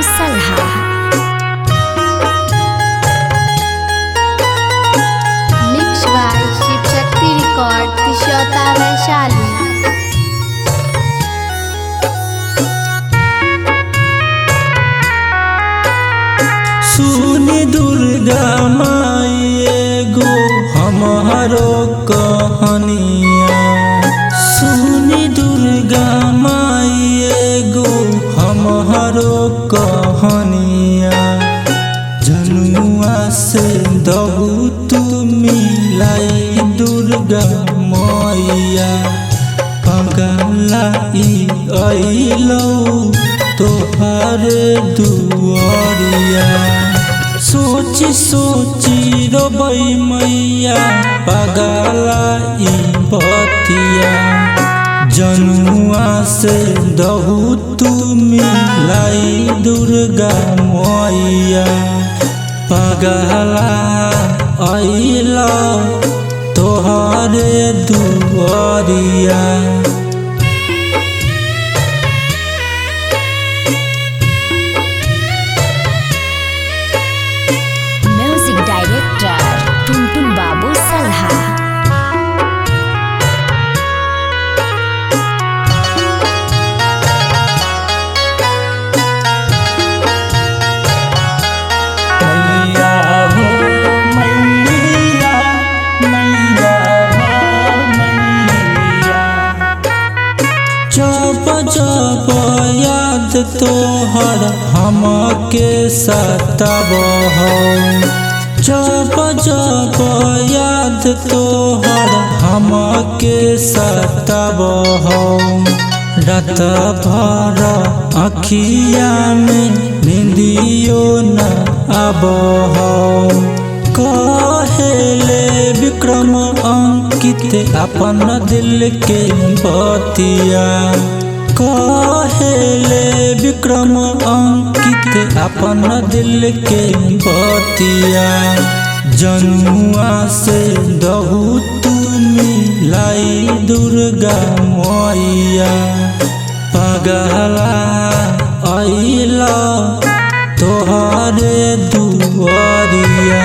Salha. Mixed by Shiv Shakti Record, Tishota Vaishali. सुनी दुर्गा माई एगो हमारो कहानिया। सुनी दुर्गा माई एगो हमारो कहानिया। जनुआ से दहु तू मिलाई दुर्गा मैया। पगलाई अइलौ तोहरे दुआरिया। सोची सोची रोबै मैया पगलाई बतिया। जनुआ से दहु तू मिलाई दुर्गा मैया। पगला अइलौ तोहरे दुआरिया। Music Director, Tuntun Babu Salha. मैया हो मैया, मैया हो मैया। जब जब याद तोहर हमके सताबह। जब जब याद तोहर हमके सताबह। रात भर अखिया में निंदियो न आबह। कहेले विक्रम अंकित अपन दिल के बतिया। कहेले विक्रम अंकित अपन दिल के बतिया। जनुआ से दहु तू मिलाई दुर्गा मैया। पगला अइलौ तोहरे दुआरिया।